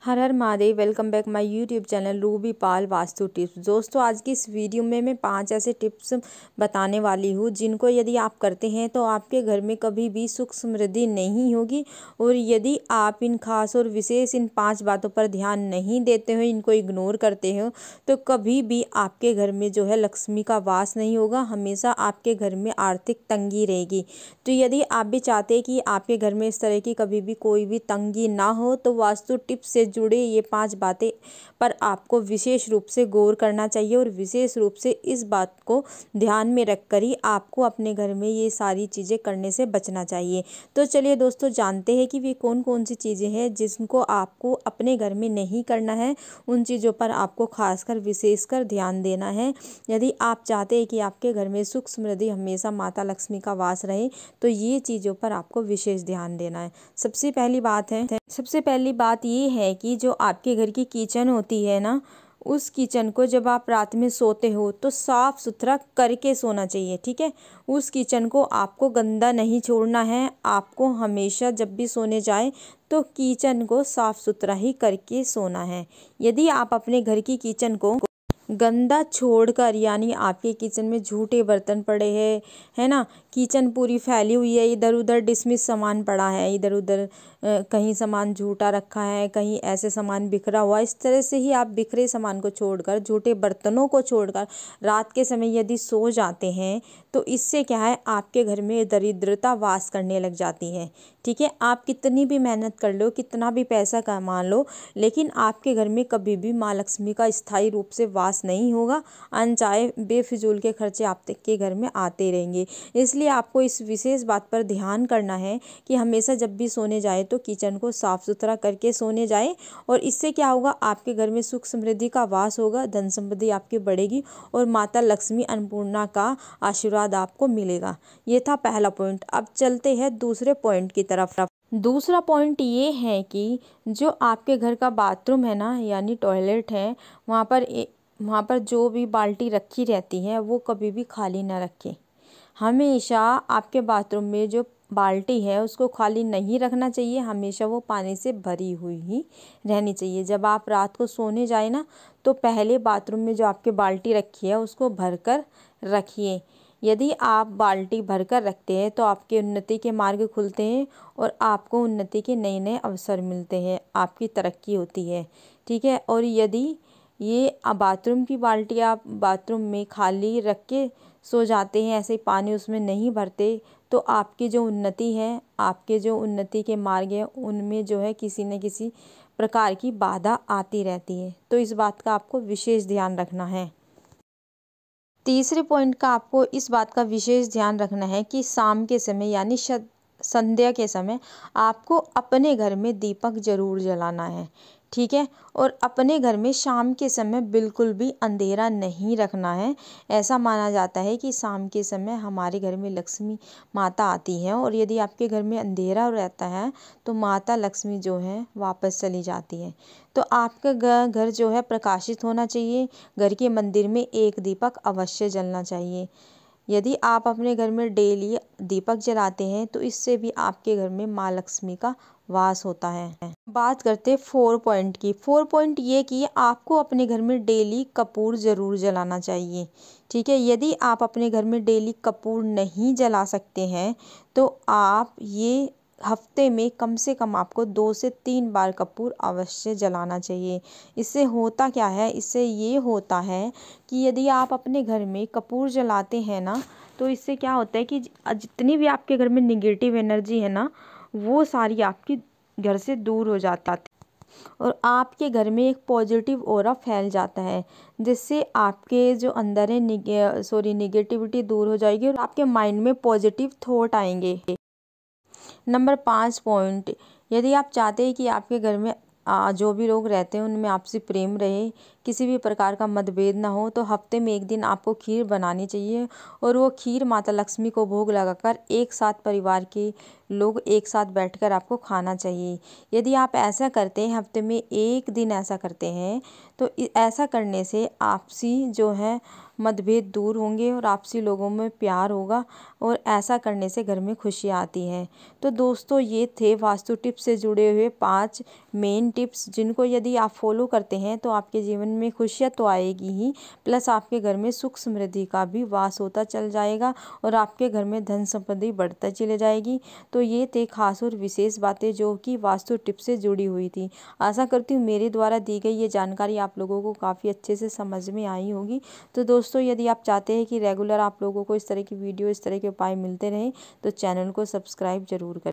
Her her Mahadev. Welcome back my YouTube channel Ruby Pal vastu tips. दोस्तों, आज की इस वीडियो में मैं 5 ऐसे टिप्स बताने वाली हूँ जिनको यदि आप करते हैं तो आपके घर में कभी भी सुख समृद्धि नहीं होगी। और यदि आप इन खास और विशेष इन 5 बातों पर ध्यान नहीं देते हो, इनको इग्नोर करते हो, तो कभी भी आपके घर में जो है लक्ष्मी का वास नहीं होगा। हमेशा आपके घर में आर्थिक तंगी रहेगी। तो यदि आप भी चाहते हैं कि आपके घर में इस तरह की कभी भी कोई भी तंगी ना हो, तो वास्तु टिप्स से जुड़े ये 5 बातें पर आपको विशेष रूप से गौर करना चाहिए और विशेष रूप से इस बात को ध्यान में रखकर ही आपको अपने घर में ये सारी चीज़ें करने से बचना चाहिए। तो चलिए दोस्तों, जानते हैं कि वे कौन कौन सी चीज़ें हैं जिनको आपको अपने घर में नहीं करना है। उन चीज़ों पर आपको खासकर विशेषकर ध्यान देना है। यदि आप चाहते हैं कि आपके घर में सुख समृद्धि हमेशा माता लक्ष्मी का वास रहे, तो ये चीज़ों पर आपको विशेष ध्यान देना है। सबसे पहली बात ये है कि जो आपके घर की किचन होती है ना, उस किचन को जब आप रात में सोते हो तो साफ सुथरा करके सोना चाहिए। ठीक है, उस किचन को आपको गंदा नहीं छोड़ना है। आपको हमेशा जब भी सोने जाए तो किचन को साफ सुथरा ही करके सोना है। यदि आप अपने घर की किचन को गंदा छोड़कर, यानी आपके किचन में झूठे बर्तन पड़े हैं, है ना, किचन पूरी फैली हुई है, इधर उधर डिसमिस सामान पड़ा है, इधर उधर कहीं सामान झूठा रखा है, कहीं ऐसे सामान बिखरा हुआ, इस तरह से ही आप बिखरे सामान को छोड़कर, झूठे बर्तनों को छोड़कर रात के समय यदि सो जाते हैं, तो इससे क्या है, आपके घर में दरिद्रता वास करने लग जाती है। ठीक है, आप कितनी भी मेहनत कर लो, कितना भी पैसा कमा लो, लेकिन आपके घर में कभी भी माँ लक्ष्मी का स्थायी रूप से वास नहीं होगा। अनचाहे बेफिजूल के खर्चे आपके घर में आते रहेंगे। इसलिए आपको इस विशेष बात पर ध्यान करना है कि हमेशा जब भी सोने जाए तो किचन को साफ सुथरा करके सोने जाए। और इससे क्या होगा, आपके घर में सुख समृद्धि का वास होगा, धन संपत्ति आपकी बढ़ेगी और माता लक्ष्मी अन्नपूर्णा का आशीर्वाद आपको मिलेगा। ये था पहला पॉइंट। अब चलते हैं दूसरे पॉइंट की तरफ। दूसरा पॉइंट ये है कि जो आपके घर का बाथरूम है ना, यानी टॉयलेट है, वहाँ पर जो भी बाल्टी रखी रहती है वो कभी भी खाली ना रखें। हमेशा आपके बाथरूम में जो बाल्टी है उसको खाली नहीं रखना चाहिए, हमेशा वो पानी से भरी हुई ही रहनी चाहिए। जब आप रात को सोने जाए ना, तो पहले बाथरूम में जो आपके बाल्टी रखी है उसको भरकर रखिए। यदि आप बाल्टी भरकर रखते हैं तो आपके उन्नति के मार्ग खुलते हैं और आपको उन्नति के नए नए अवसर मिलते हैं, आपकी तरक्की होती है। ठीक है, और यदि ये बाथरूम की बाल्टी आप बाथरूम में खाली रख के सो जाते हैं, ऐसे पानी उसमें नहीं भरते, तो आपकी जो उन्नति है, आपके जो उन्नति के मार्ग हैं, उनमें जो है किसी न किसी प्रकार की बाधा आती रहती है। तो इस बात का आपको विशेष ध्यान रखना है। तीसरे पॉइंट का आपको इस बात का विशेष ध्यान रखना है कि शाम के समय यानी संध्या के समय आपको अपने घर में दीपक जरूर जलाना है। ठीक है, और अपने घर में शाम के समय बिल्कुल भी अंधेरा नहीं रखना है। ऐसा माना जाता है कि शाम के समय हमारे घर में लक्ष्मी माता आती है, और यदि आपके घर में अंधेरा रहता है तो माता लक्ष्मी जो है वापस चली जाती है। तो आपका घर जो है प्रकाशित होना चाहिए। घर के मंदिर में एक दीपक अवश्य जलना चाहिए। यदि आप अपने घर में डेली दीपक जलाते हैं तो इससे भी आपके घर में माँ लक्ष्मी का वास होता है। बात करते हैं 4 पॉइंट की। 4 पॉइंट ये कि आपको अपने घर में डेली कपूर जरूर जलाना चाहिए। ठीक है, यदि आप अपने घर में डेली कपूर नहीं जला सकते हैं तो आप ये हफ्ते में कम से कम आपको 2 से 3 बार कपूर अवश्य जलाना चाहिए। इससे होता क्या है, इससे ये होता है कि यदि आप अपने घर में कपूर जलाते हैं ना, तो इससे क्या होता है कि जितनी भी आपके घर में निगेटिव एनर्जी है ना, वो सारी आपकी घर से दूर हो जाता है और आपके घर में एक पॉजिटिव ऑरा फैल जाता है, जिससे आपके जो अंदर है निगेटिविटी दूर हो जाएगी और आपके माइंड में पॉजिटिव थॉट आएंगे। नंबर 5 पॉइंट, यदि आप चाहते हैं कि आपके घर में जो भी लोग रहते हैं उनमें आपसी प्रेम रहे, किसी भी प्रकार का मतभेद ना हो, तो हफ्ते में एक दिन आपको खीर बनानी चाहिए और वो खीर माता लक्ष्मी को भोग लगाकर एक साथ परिवार के लोग एक साथ बैठकर आपको खाना चाहिए। यदि आप ऐसा करते हैं, हफ्ते में एक दिन ऐसा करते हैं, तो ऐसा करने से आपसी जो है मतभेद दूर होंगे और आपसी लोगों में प्यार होगा और ऐसा करने से घर में खुशियाँ आती हैं। तो दोस्तों, ये थे वास्तु टिप्स से जुड़े हुए 5 मेन टिप्स, जिनको यदि आप फॉलो करते हैं तो आपके जीवन में खुशियाँ तो आएगी ही, प्लस आपके घर में सुख समृद्धि का भी वास होता चल जाएगा और आपके घर में धन संपत्ति बढ़ता चले जाएगी। तो ये थे खास और विशेष बातें जो कि वास्तु टिप्स से जुड़ी हुई थी। आशा करती हूँ मेरे द्वारा दी गई ये जानकारी आप लोगों को काफ़ी अच्छे से समझ में आई होगी। तो दोस्तों, यदि आप चाहते हैं कि रेगुलर आप लोगों को इस तरह की वीडियो, इस तरह के उपाय मिलते रहें, तो चैनल को सब्सक्राइब जरूर करें।